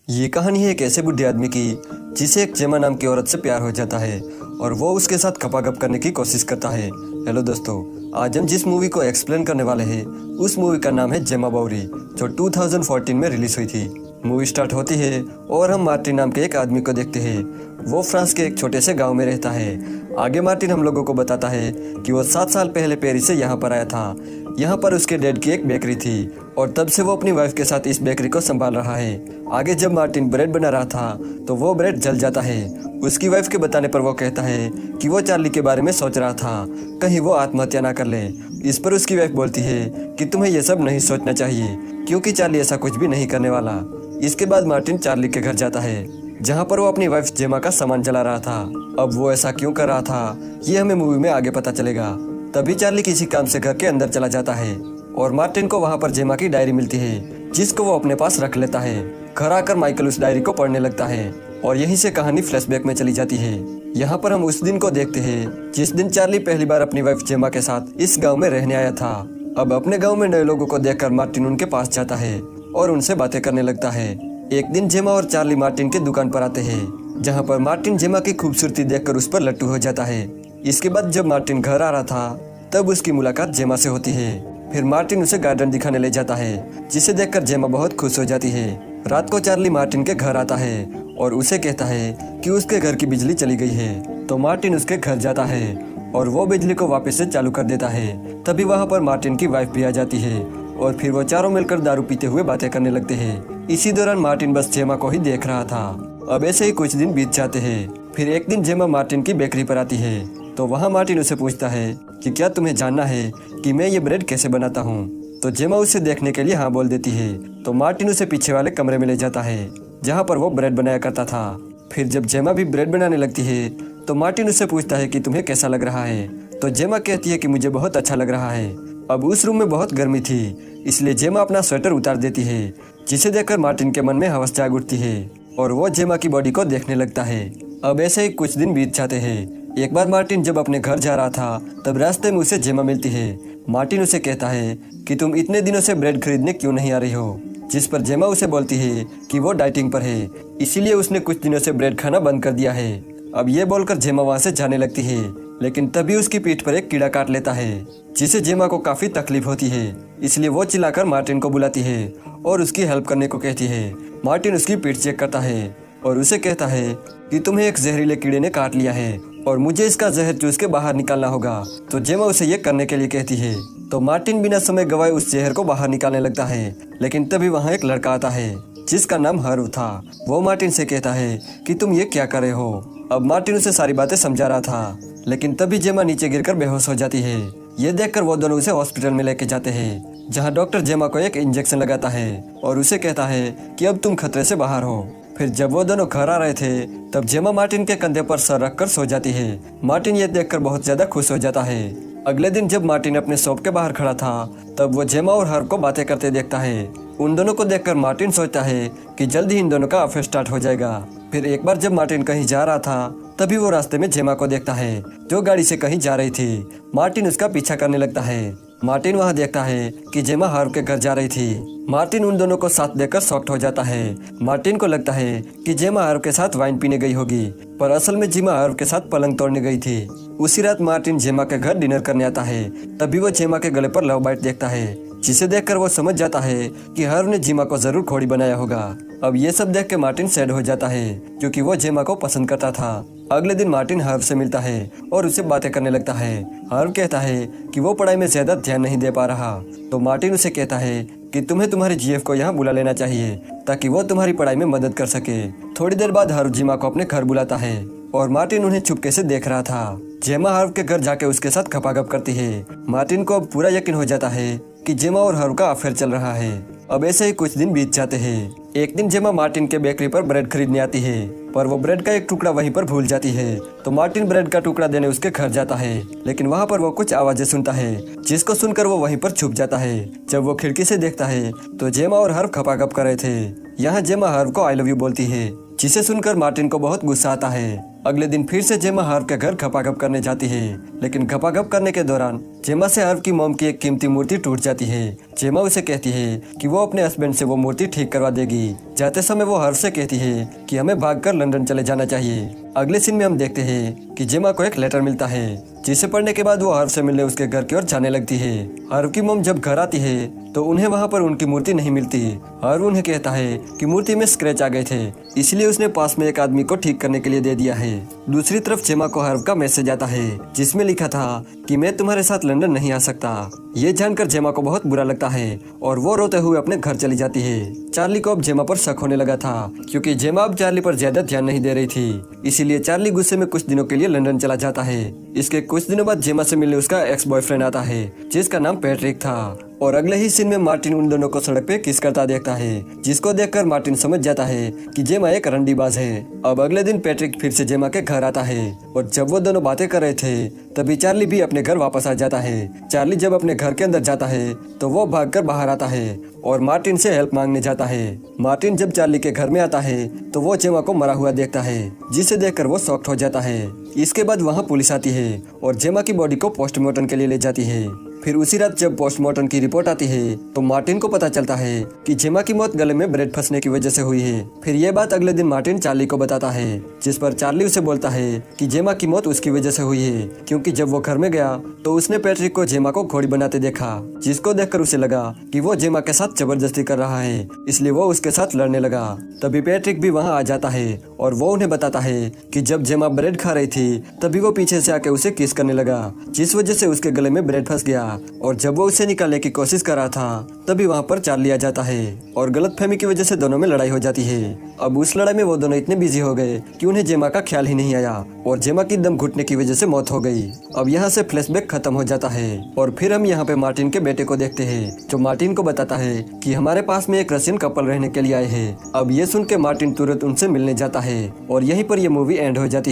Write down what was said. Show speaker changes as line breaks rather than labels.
ये कहानी है एक ऐसे बुढ़े आदमी की जिसे एक जेमा नाम की औरत से प्यार हो जाता है और वो उसके साथ खपाखप करने की कोशिश करता है। हेलो दोस्तों, आज हम जिस मूवी को एक्सप्लेन करने वाले हैं उस मूवी का नाम है जेमा बावरी, जो 2014 में रिलीज हुई थी। मूवी स्टार्ट होती है और हम मार्टिन नाम के एक आदमी को देखते हैं। वो फ्रांस के एक छोटे से गांव में रहता है। आगे मार्टिन हम लोगों को बताता है कि वो 7 साल पहले पेरिस से यहाँ पर आया था। यहाँ पर उसके डैड की एक बेकरी थी और तब से वो अपनी वाइफ के साथ इस बेकरी को संभाल रहा है। आगे जब मार्टिन ब्रेड बना रहा था तो वो ब्रेड जल जाता है। उसकी वाइफ के बताने पर वो कहता है कि वो चार्ली के बारे में सोच रहा था, कहीं वो आत्महत्या ना कर ले। इस पर उसकी वाइफ बोलती है कि तुम्हें ये सब नहीं सोचना चाहिए क्योंकि चार्ली ऐसा कुछ भी नहीं करने वाला। इसके बाद मार्टिन चार्ली के घर जाता है जहाँ पर वो अपनी वाइफ जेमा का सामान जला रहा था। अब वो ऐसा क्यों कर रहा था ये हमें मूवी में आगे पता चलेगा। तभी चार्ली किसी काम से घर के अंदर चला जाता है और मार्टिन को वहाँ पर जेमा की डायरी मिलती है जिसको वो अपने पास रख लेता है। घर आकर माइकल उस डायरी को पढ़ने लगता है और यहीं से कहानी फ्लैशबैक में चली जाती है। यहाँ पर हम उस दिन को देखते हैं जिस दिन चार्ली पहली बार अपनी वाइफ जेमा के साथ इस गाँव में रहने आया था। अब अपने गाँव में नए लोगों को देखकर मार्टिन उनके पास जाता है और उनसे बातें करने लगता है। एक दिन जेमा और चार्ली मार्टिन की दुकान पर आते हैं जहाँ पर मार्टिन जेमा की खूबसूरती देखकर उस पर लट्टू हो जाता है। इसके बाद जब मार्टिन घर आ रहा था तब उसकी मुलाकात जेमा से होती है। फिर मार्टिन उसे गार्डन दिखाने ले जाता है जिसे देखकर जेमा बहुत खुश हो जाती है। रात को चार्ली मार्टिन के घर आता है और उसे कहता है कि उसके घर की बिजली चली गई है। तो मार्टिन उसके घर जाता है और वो बिजली को वापस से चालू कर देता है। तभी वहाँ पर मार्टिन की वाइफ भी आ जाती है और फिर वो चारों मिलकर दारू पीते हुए बातें करने लगते हैं। इसी दौरान मार्टिन बस जेमा को ही देख रहा था। अब ऐसे ही कुछ दिन बीत जाते हैं। फिर एक दिन जेमा मार्टिन की बेकरी पर आती है तो वहाँ मार्टिन उसे पूछता है कि क्या तुम्हें जानना है कि मैं ये ब्रेड कैसे बनाता हूँ। तो जेमा उसे देखने के लिए हाँ बोल देती है। तो मार्टिन उसे पीछे वाले कमरे में ले जाता है जहाँ पर वो ब्रेड बनाया करता था। फिर जब जेमा भी ब्रेड बनाने लगती है तो मार्टिन उससे पूछता है कि तुम्हें कैसा लग रहा है। तो जेमा कहती है कि मुझे बहुत अच्छा लग रहा है। अब उस रूम में बहुत गर्मी थी इसलिए जेमा अपना स्वेटर उतार देती है जिसे देखकर मार्टिन के मन में हवस जाग उठती है और वो जेमा की बॉडी को देखने लगता है। अब ऐसे ही कुछ दिन बीत जाते हैं। एक बार मार्टिन जब अपने घर जा रहा था तब रास्ते में उसे जेमा मिलती है। मार्टिन उसे कहता है कि तुम इतने दिनों से ब्रेड खरीदने क्यों नहीं आ रही हो, जिस पर जेमा उसे बोलती है कि वो डाइटिंग पर है इसीलिए उसने कुछ दिनों से ब्रेड खाना बंद कर दिया है। अब ये बोलकर जेमा वहाँ से जाने लगती है लेकिन तभी उसकी पीठ पर एक कीड़ा काट लेता है जिसे जेमा को काफी तकलीफ होती है। इसलिए वो चिल्लाकर मार्टिन को बुलाती है और उसकी हेल्प करने को कहती है। मार्टिन उसकी पीठ चेक करता है और उसे कहता है कि तुम्हें एक जहरीले कीड़े ने काट लिया है और मुझे इसका जहर चूस के बाहर निकालना होगा। तो जेमा उसे ये करने के लिए कहती है। तो मार्टिन बिना समय गवाए उस जहर को बाहर निकालने लगता है लेकिन तभी वहाँ एक लड़का आता है जिसका नाम हर्व था। वो मार्टिन से कहता है कि तुम ये क्या कर रहे हो। अब मार्टिन उसे सारी बातें समझा रहा था लेकिन तभी जेमा नीचे गिरकर बेहोश हो जाती है। ये देखकर वो दोनों उसे हॉस्पिटल में लेके जाते हैं जहाँ डॉक्टर जेमा को एक इंजेक्शन लगाता है और उसे कहता है कि अब तुम खतरे से बाहर हो। फिर जब वो दोनों घर आ रहे थे तब जेमा मार्टिन के कंधे पर सर रखकर सो जाती है। मार्टिन ये देखकर बहुत ज्यादा खुश हो जाता है। अगले दिन जब मार्टिन अपने शॉप के बाहर खड़ा था तब वो जेमा और हर्व को बातें करते देखता है। उन दोनों को देखकर मार्टिन सोचता है कि जल्द ही इन दोनों का अफेयर स्टार्ट हो जाएगा। फिर एक बार जब मार्टिन कहीं जा रहा था तभी वो रास्ते में जेमा को देखता है जो गाड़ी से कहीं जा रही थी। मार्टिन उसका पीछा करने लगता है। मार्टिन वहाँ देखता है कि जेमा हर्व के घर जा रही थी। मार्टिन उन दोनों को साथ देखकर शॉक्ड हो जाता है। मार्टिन को लगता है कि जेमा हर्व के साथ वाइन पीने गई होगी पर असल में जेमा हर्व के साथ पलंग तोड़ने गई थी। उसी रात मार्टिन जेमा के घर डिनर करने आता है। तभी वो जेमा के गले पर लव बाइट देखता है जिसे देखकर वो समझ जाता है कि हर्व ने जेमा को जरूर खोड़ी बनाया होगा। अब ये सब देख के मार्टिन सैड हो जाता है क्योंकि वो जेमा को पसंद करता था। अगले दिन मार्टिन हर्व से मिलता है और उससे बातें करने लगता है। हर्व कहता है कि वो पढ़ाई में ज्यादा ध्यान नहीं दे पा रहा। तो मार्टिन उसे कहता है कि तुम्हें तुम्हारे जीएफ को यहाँ बुला लेना चाहिए ताकि वो तुम्हारी पढ़ाई में मदद कर सके। थोड़ी देर बाद हर्व जेमा को अपने घर बुलाता है और मार्टिन उन्हें चुपके से देख रहा था। जेमा हर्व के घर जाके उसके साथ खपाखप करती है। मार्टिन को अब पूरा यकीन हो जाता है कि जेमा और हर्व का अफेयर चल रहा है। अब ऐसे ही कुछ दिन बीत जाते हैं। एक दिन जेमा मार्टिन के बेकरी पर ब्रेड खरीदने आती है पर वो ब्रेड का एक टुकड़ा वहीं पर भूल जाती है। तो मार्टिन ब्रेड का टुकड़ा देने उसके घर जाता है लेकिन वहाँ पर वो कुछ आवाजें सुनता है जिसको सुनकर वो वहीं पर छुप जाता है। जब वो खिड़की से देखता है तो जेमा और हर्व खपाखप कर रहे थे। यहाँ जेमा हर्व को आई लव यू बोलती है जिसे सुनकर मार्टिन को बहुत गुस्सा आता है। अगले दिन फिर से जेमा हर्व के घर खपाखप करने जाती है, लेकिन खपाखप करने के दौरान जेमा से हर्व की मॉम की एक कीमती मूर्ति टूट जाती है। जेमा उसे कहती है कि वो अपने हस्बैंड से वो मूर्ति ठीक करवा देगी। जाते समय वो हर्व से कहती है कि हमें भागकर लंदन चले जाना चाहिए। अगले सीन में हम देखते हैं कि जेमा को एक लेटर मिलता है, जिसे पढ़ने के बाद वो हर्व से मिलने उसके घर की ओर जाने लगती है। हर्व की मॉम जब घर आती है तो उन्हें वहाँ पर उनकी मूर्ति नहीं मिलती। हर्व उन्हें कहता है कि मूर्ति में स्क्रैच आ गए थे, इसलिए उसने पास में एक आदमी को ठीक करने के लिए दे दिया है। दूसरी तरफ जेमा को हर्व का मैसेज आता है, जिसमें लिखा था कि मैं तुम्हारे साथ लंदन नहीं आ सकता। ये जानकर जेमा को बहुत बुरा लगता है और वो रोते हुए अपने घर चली जाती है। चार्ली को अब जेमा पर शक होने लगा था, क्योंकि जेमा अब चार्ली पर ज्यादा ध्यान नहीं दे रही थी। इसीलिए चार्ली गुस्से में कुछ दिनों के लिए लंदन चला जाता है। इसके कुछ दिनों बाद जेमा से मिलने उसका एक्स बॉयफ्रेंड आता है, जिसका नाम पैट्रिक था। और अगले ही सीन में मार्टिन उन दोनों को सड़क पे किस करता देखता है, जिसको देखकर मार्टिन समझ जाता है कि जेमा एक रंडीबाज है। अब अगले दिन पैट्रिक फिर से जेमा के घर आता है और जब वो दोनों बातें कर रहे थे तभी चार्ली भी अपने घर वापस आ जाता है। चार्ली जब अपने घर के अंदर जाता है तो वो भागकर बाहर आता है और मार्टिन से हेल्प मांगने जाता है। मार्टिन जब चार्ली के घर में आता है तो वो जेमा को मरा हुआ देखता है, जिसे देखकर वो शॉक्ड हो जाता है। इसके बाद वहाँ पुलिस आती है और जेमा की बॉडी को पोस्टमार्टम के लिए ले जाती है। फिर उसी रात जब पोस्टमार्टम की रिपोर्ट आती है तो मार्टिन को पता चलता है कि जेमा की मौत गले में ब्रेड फंसने की वजह से हुई है। फिर ये बात अगले दिन मार्टिन चार्ली को बताता है, जिस पर चार्ली उसे बोलता है कि जेमा की मौत उसकी वजह से हुई है, क्योंकि जब वो घर में गया तो उसने पैट्रिक को जेमा को घोड़ी बनाते देखा, जिसको देखकर उसे लगा कि वो जेमा के साथ जबरदस्ती कर रहा है, इसलिए वो उसके साथ लड़ने लगा। तभी पैट्रिक भी वहाँ आ जाता है और वो उन्हें बताता है कि जब जेमा ब्रेड खा रही थी तभी वो पीछे से आके उसे किस करने लगा, जिस वजह से उसके गले में ब्रेड फंस गया। और जब वो उसे निकालने की कोशिश कर रहा था तभी वहाँ पर चार्ली आ जाता है और गलतफहमी की वजह से दोनों में लड़ाई हो जाती है। अब उस लड़ाई में वो दोनों इतने बिजी हो गए कि उन्हें जेमा का ख्याल ही नहीं आया और जेमा की दम घुटने की वजह से मौत हो गई। अब यहाँ से फ्लैशबैक खत्म हो जाता है और फिर हम यहाँ पे मार्टिन के बेटे को देखते हैं, जो मार्टिन को बताता है कि हमारे पास में एक रशियन कपल रहने के लिए आए हैं। अब ये सुन के मार्टिन तुरंत उनसे मिलने जाता है और यहीं पर यह मूवी एंड हो जाती है।